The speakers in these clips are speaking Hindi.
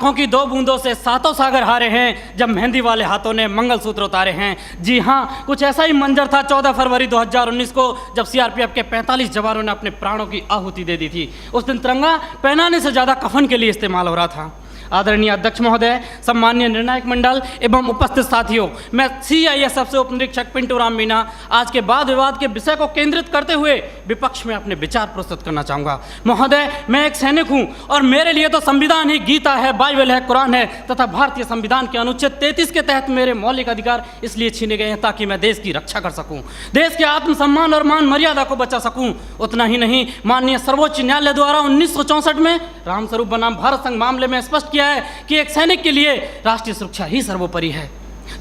आंखों की 2 बूंदों से 7 सागर हारे हैं, जब मेहंदी वाले हाथों ने मंगलसूत्र उतारे हैं। जी हाँ, कुछ ऐसा ही मंजर था 14 फरवरी 2019 को, जब सीआरपीएफ के 45 जवानों ने अपने प्राणों की आहुति दे दी थी। उस दिन तिरंगा पहनाने से ज़्यादा कफन के लिए इस्तेमाल हो रहा था। आदरणीय अध्यक्ष महोदय, सम्मानीय निर्णायक मंडल एवं उपस्थित साथियों, मैं सीआईएसएफ से उप निरीक्षक पिंटू राम मीणा आज के वाद विवाद के विषय को केंद्रित करते हुए विपक्ष में अपने विचार प्रस्तुत करना चाहूँगा। महोदय, मैं एक सैनिक हूँ और मेरे लिए तो संविधान ही गीता है, बाइबल है, कुरान है तथा भारतीय संविधान के अनुच्छेद 33 के तहत मेरे मौलिक अधिकार इसलिए छीने गए हैं ताकि मैं देश की रक्षा कर सकूँ, देश के आत्मसम्मान और मान मर्यादा को बचा सकूँ। उतना ही नहीं, माननीय सर्वोच्च न्यायालय द्वारा 1964 में रामस्वरूप बनाम भारत संघ मामले में स्पष्ट किया है कि एक सैनिक के लिए राष्ट्रीय सुरक्षा ही सर्वोपरि है।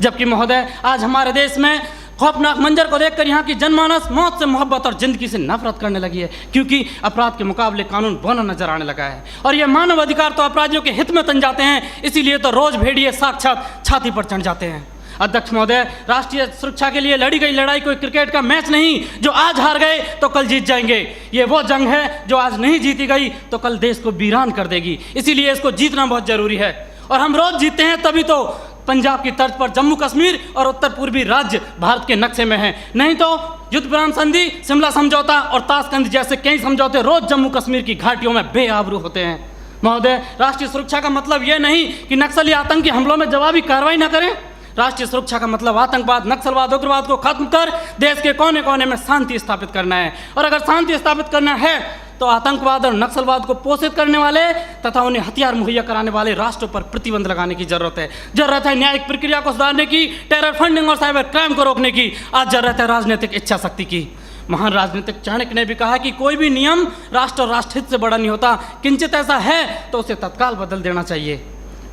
जबकि महोदय, आज हमारे देश में खौफनाक मंजर को देखकर यहाँ की जनमानस मौत से मोहब्बत और जिंदगी से नफरत करने लगी है, क्योंकि अपराध के मुकाबले कानून बौना नजर आने लगा है। और ये मानव अधिकार तो अपराधियों के हित में तन जाते हैं, इसीलिए तो रोज भेड़िए साक्षात छाती पर चढ़ जाते हैं। अध्यक्ष महोदय, राष्ट्रीय सुरक्षा के लिए लड़ी गई लड़ाई कोई क्रिकेट का मैच नहीं जो आज हार गए तो कल जीत जाएंगे। ये वो जंग है जो आज नहीं जीती गई तो कल देश को वीरान कर देगी, इसीलिए इसको जीतना बहुत जरूरी है। और हम रोज जीतते हैं तभी तो पंजाब की तर्ज पर जम्मू कश्मीर और उत्तर पूर्वी राज्य भारत के नक्शे में हैं, नहीं तो युद्ध विराम संधि, शिमला समझौता और ताशकंद जैसे कई समझौते रोज जम्मू कश्मीर की घाटियों में बेआबरू होते हैं। महोदय, राष्ट्रीय सुरक्षा का मतलब यह नहीं कि नक्सली आतंकी हमलों में जवाबी कार्रवाई न करें। राष्ट्रीय सुरक्षा का मतलब आतंकवाद, नक्सलवाद, उग्रवाद को खत्म कर देश के कोने कोने में शांति स्थापित करना है। और अगर शांति स्थापित करना है तो आतंकवाद और नक्सलवाद को पोषित करने वाले तथा उन्हें हथियार मुहैया कराने वाले राष्ट्रों पर प्रतिबंध लगाने की जरूरत है। जरूरत है न्यायिक प्रक्रिया को सुधारने की, टेरर फंडिंग और साइबर क्राइम को रोकने की। आज जरूरत है राजनीतिक इच्छा शक्ति की। महान राजनीतिक चाणक्य ने भी कहा कि कोई भी नियम राष्ट्र और राष्ट्रहित से बड़ा नहीं होता, किंचित ऐसा है तो उसे तत्काल बदल देना चाहिए।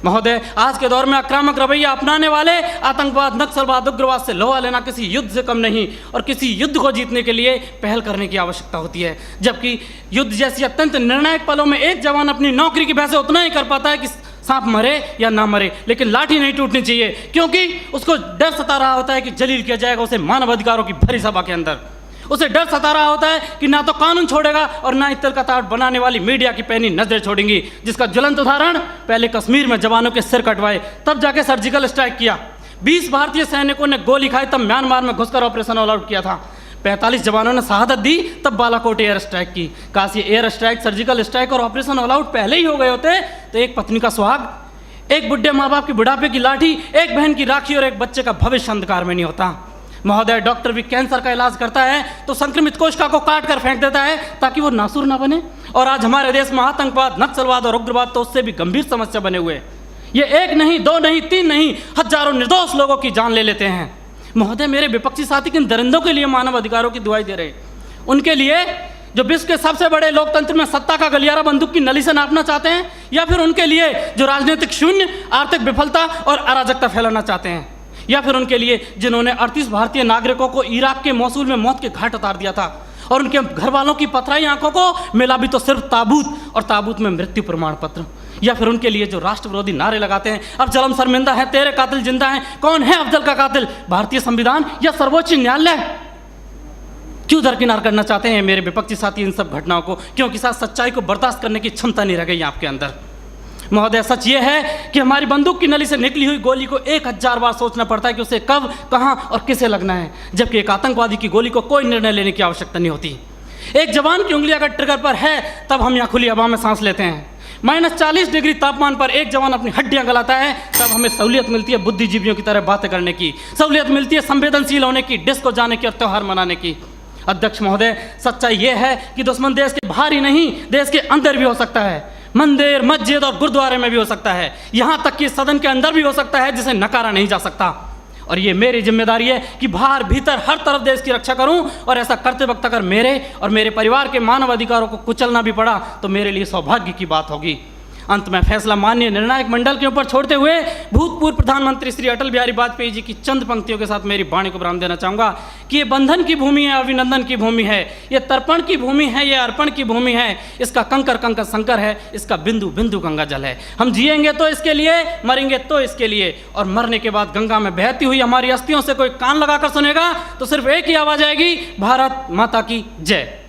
महोदय, आज के दौर में आक्रामक रवैया अपनाने वाले आतंकवाद, नक्सलवाद, उग्रवाद से लोहा लेना किसी युद्ध से कम नहीं, और किसी युद्ध को जीतने के लिए पहल करने की आवश्यकता होती है। जबकि युद्ध जैसी अत्यंत निर्णायक पलों में एक जवान अपनी नौकरी की वजह से उतना ही कर पाता है कि सांप मरे या ना मरे, लेकिन लाठी नहीं टूटनी चाहिए, क्योंकि उसको डर सता रहा होता है कि जलील किया जाएगा उसे मानव अधिकारों की भरी सभा के अंदर। उसे डर सता रहा होता है कि ना तो कानून छोड़ेगा और ना ही तिल का ताड़ बनाने वाली मीडिया की पैनी नजरें छोड़ेंगी, जिसका ज्वलंत उदाहरण पहले कश्मीर में जवानों के सिर कटवाए, तब जाके सर्जिकल स्ट्राइक किया। 20 भारतीय सैनिकों ने गोली खाई, तब म्यांमार में घुसकर ऑपरेशन ऑल आउट किया था। 45 जवानों ने शहादत दी, तब बालाकोट एयर स्ट्राइक की। काश ये एयर स्ट्राइक, सर्जिकल स्ट्राइक और ऑपरेशन ऑल आउट पहले ही हो गए होते तो एक पत्नी का सुहाग, एक बुढ़े माँ बाप की बुढ़ापे की लाठी, एक बहन की राखी और एक बच्चे का भविष्य अंधकार में नहीं होता। महोदय, डॉक्टर भी कैंसर का इलाज करता है तो संक्रमित कोशिका को काट कर फेंक देता है ताकि वो नासूर ना बने, और आज हमारे देश में आतंकवाद, नक्सलवाद और उग्रवाद तो उससे भी गंभीर समस्या बने हुए। ये 1 नहीं, 2 नहीं, 3 नहीं, हजारों निर्दोष लोगों की जान ले लेते हैं। महोदय, मेरे विपक्षी साथी किन दरिंदों के लिए मानव अधिकारों की दुआई दे रहे हैं? उनके लिए जो विश्व के सबसे बड़े लोकतंत्र में सत्ता का गलियारा बंदूक की नली से नापना चाहते हैं, या फिर उनके लिए जो राजनीतिक शून्य, आर्थिक विफलता और अराजकता फैलाना चाहते हैं, या फिर उनके लिए जिन्होंने 38 भारतीय नागरिकों को इराक के मौसूल में मौत के घाट उतार दिया था और उनके घर वालों की पथराई आंखों को मिला भी तो सिर्फ ताबूत, और ताबूत में मृत्यु प्रमाण पत्र, या फिर उनके लिए जो राष्ट्र विरोधी नारे लगाते हैं, अब जलम शर्मिंदा है, तेरे कातिल जिंदा है, कौन है अफजल का कातिल, भारतीय संविधान या सर्वोच्च न्यायालय? क्यों दरकिनार करना चाहते हैं मेरे विपक्षी साथी इन सब घटनाओं को? क्योंकि साथ सच्चाई को बर्दाश्त करने की क्षमता नहीं रह गई आपके अंदर। महोदय, सच ये है कि हमारी बंदूक की नली से निकली हुई गोली को 1000 बार सोचना पड़ता है कि उसे कब, कहां और किसे लगना है, जबकि एक आतंकवादी की गोली को कोई निर्णय लेने की आवश्यकता नहीं होती। एक जवान की उंगली अगर ट्रिगर पर है तब हम यहाँ खुली हवा में सांस लेते हैं। -40 डिग्री तापमान पर एक जवान अपनी हड्डियां गलाता है, तब हमें सहूलियत मिलती है बुद्धिजीवियों की तरह बातें करने की, सहूलियत मिलती है संवेदनशील होने की, डिस्को जाने की और त्यौहार मनाने की। अध्यक्ष महोदय, सच्चाई यह है कि दुश्मन देश के बाहर ही नहीं, देश के अंदर भी हो सकता है। मंदिर, मस्जिद और गुरुद्वारे में भी हो सकता है, यहाँ तक कि सदन के अंदर भी हो सकता है, जिसे नकारा नहीं जा सकता। और ये मेरी जिम्मेदारी है कि बाहर भीतर हर तरफ देश की रक्षा करूं, और ऐसा करते वक्त अगर मेरे और मेरे परिवार के मानव अधिकारों को कुचलना भी पड़ा तो मेरे लिए सौभाग्य की बात होगी। अंत में फैसला माननीय निर्णायक मंडल के ऊपर छोड़ते हुए भूतपूर्व प्रधानमंत्री श्री अटल बिहारी वाजपेयी जी की चंद पंक्तियों के साथ मेरी वाणी को विराम देना चाहूँगा कि ये बंधन की भूमि है, अभिनंदन की भूमि है, ये तर्पण की भूमि है, ये अर्पण की भूमि है, इसका कंकर कंकर शंकर है, इसका बिंदु बिंदु गंगा जल है। हम जिएंगे तो इसके लिए, मरेंगे तो इसके लिए, और मरने के बाद गंगा में बहती हुई हमारी अस्थियों से कोई कान लगाकर सुनेगा तो सिर्फ एक ही आवाज़ आएगी, भारत माता की जय।